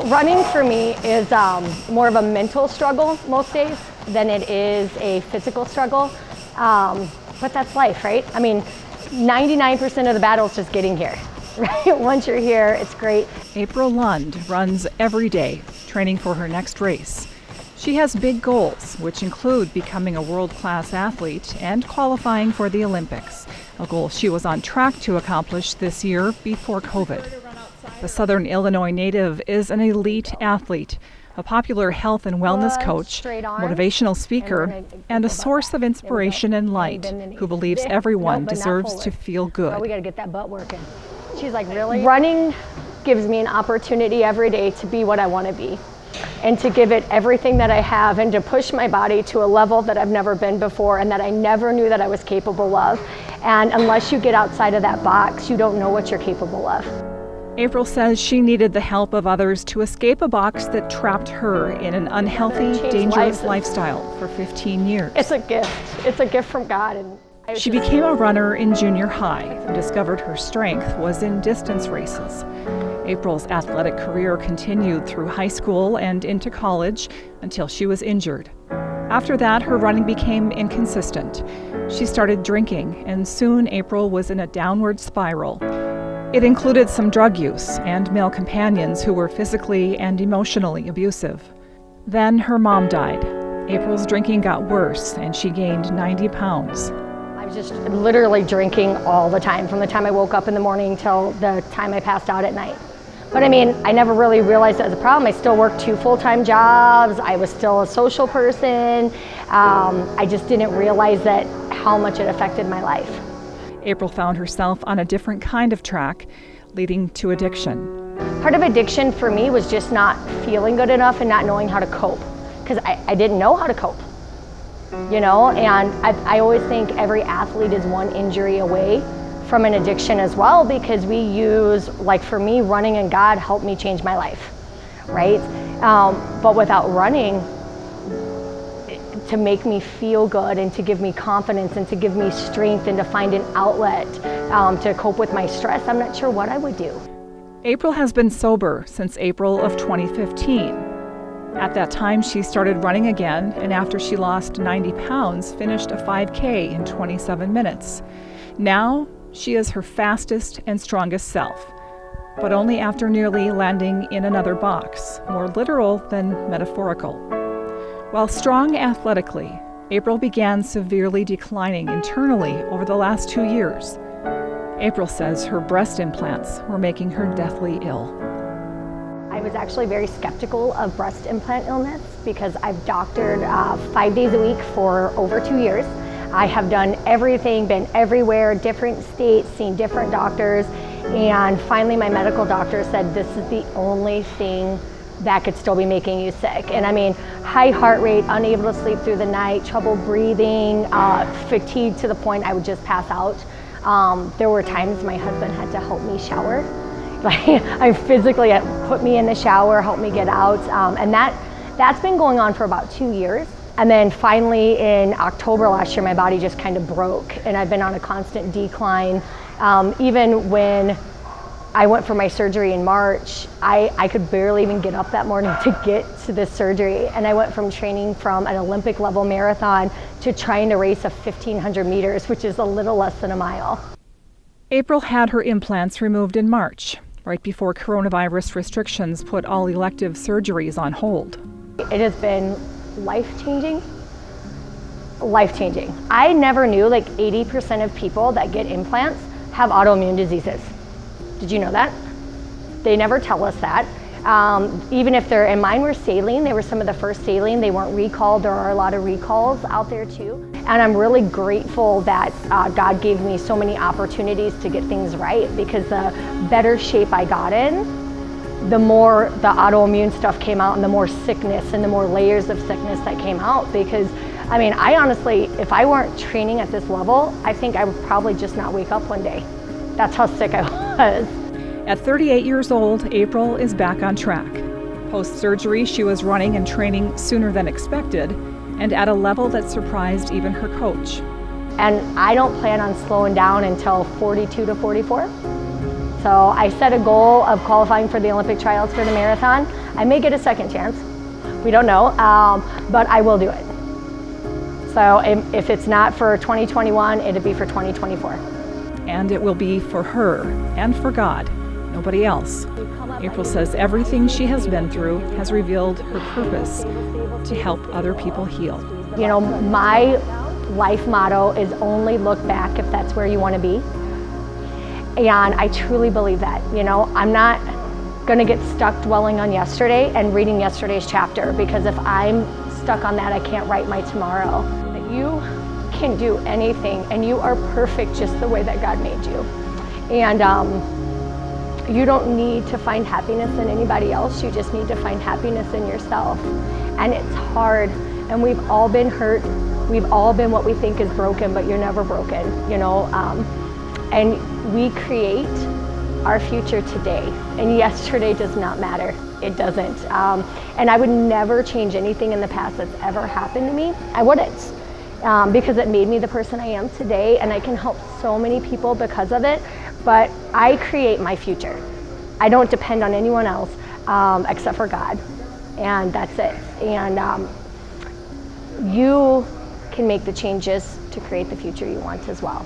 Running for me is more of a mental struggle most days than it is a physical struggle. But that's life, right? I mean, 99% of the battle is just getting here, right? Once you're here, it's great. April Lund runs every day, training for her next race. She has big goals, which include becoming a world-class athlete and qualifying for the Olympics, a goal she was on track to accomplish this year before COVID. The Southern Illinois native is an elite athlete, a popular health and wellness coach, motivational speaker, and a source of inspiration and light who believes everyone deserves to feel good. We got to get that butt working. She's like, really? Running gives me an opportunity every day to be what I want to be and to give it everything that I have and to push my body to a level that I've never been before and that I never knew that I was capable of. And unless you get outside of that box, you don't know what you're capable of. April says she needed the help of others to escape a box that trapped her in an unhealthy, dangerous lifestyle for 15 years. It's a gift. It's a gift from God. And she became a runner in junior high and discovered her strength was in distance races. April's athletic career continued through high school and into college until she was injured. After that, her running became inconsistent. She started drinking, and soon April was in a downward spiral. It included some drug use and male companions who were physically and emotionally abusive. Then her mom died. April's drinking got worse, and she gained 90 pounds. I was just literally drinking all the time, from the time I woke up in the morning till the time I passed out at night. But I mean, I never really realized that was a problem. I still worked 2 full-time jobs. I was still a social person. I just didn't realize that how much it affected my life. April found herself on a different kind of track, leading to addiction. Part of addiction for me was just not feeling good enough and not knowing how to cope, because I didn't know how to cope, you know, and I always think every athlete is one injury away from an addiction as well, because we use, like for me, running and God helped me change my life, right? But without running, to make me feel good and to give me confidence and to give me strength and to find an outlet to cope with my stress, I'm not sure what I would do. April has been sober since April of 2015. At that time, she started running again, and after she lost 90 pounds, finished a 5K in 27 minutes. Now, she is her fastest and strongest self, but only after nearly landing in another box, more literal than metaphorical. While strong athletically, April began severely declining internally over the last 2 years. April says her breast implants were making her deathly ill. I was actually very skeptical of breast implant illness because I've doctored 5 days a week for over 2 years. I have done everything, been everywhere, different states, seen different doctors, and finally my medical doctor said this is the only thing that could still be making you sick. And I mean, high heart rate, unable to sleep through the night, trouble breathing, fatigue to the point I would just pass out. There were times my husband had to help me shower. Like, I physically put me in the shower, help me get out. And that's been going on for about 2 years. And then finally in October last year, my body just kind of broke and I've been on a constant decline. Even when I went for my surgery in March, I could barely even get up that morning to get to this surgery. And I went from training from an Olympic level marathon to trying to race a 1,500 meters, which is a little less than a mile. April had her implants removed in March, right before coronavirus restrictions put all elective surgeries on hold. It has been life-changing. Life-changing. I never knew like 80% of people that get implants have autoimmune diseases. Did you know that? They never tell us that. Even if they're, and mine were saline, they were some of the first saline, they weren't recalled. There are a lot of recalls out there too. And I'm really grateful that God gave me so many opportunities to get things right, because the better shape I got in, the more the autoimmune stuff came out and the more sickness and the more layers of sickness that came out. Because, I mean, I honestly, if I weren't training at this level, I think I would probably just not wake up one day. That's how sick I was. At 38 years old, April is back on track. Post-surgery, she was running and training sooner than expected and at a level that surprised even her coach. And I don't plan on slowing down until 42 to 44. So I set a goal of qualifying for the Olympic trials for the marathon. I may get a second chance. We don't know, but I will do it. So if it's not for 2021, it'll be for 2024. And it will be for her and for God, nobody else. April says everything she has been through has revealed her purpose to help other people heal. You know, my life motto is only look back if that's where you want to be. And I truly believe that. You know, I'm not going to get stuck dwelling on yesterday and reading yesterday's chapter, because if I'm stuck on that, I can't write my tomorrow. That you can do anything, and you are perfect just the way that God made you. And you don't need to find happiness in anybody else. You just need to find happiness in yourself. And it's hard, and we've all been hurt. We've all been what we think is broken, but you're never broken, you know. And we create our future today, and yesterday does not matter. It doesn't. And I would never change anything in the past that's ever happened to me. I wouldn't, because it made me the person I am today, and I can help so many people because of it. But I create my future. I don't depend on anyone else except for God, and that's it. And you can make the changes to create the future you want as well.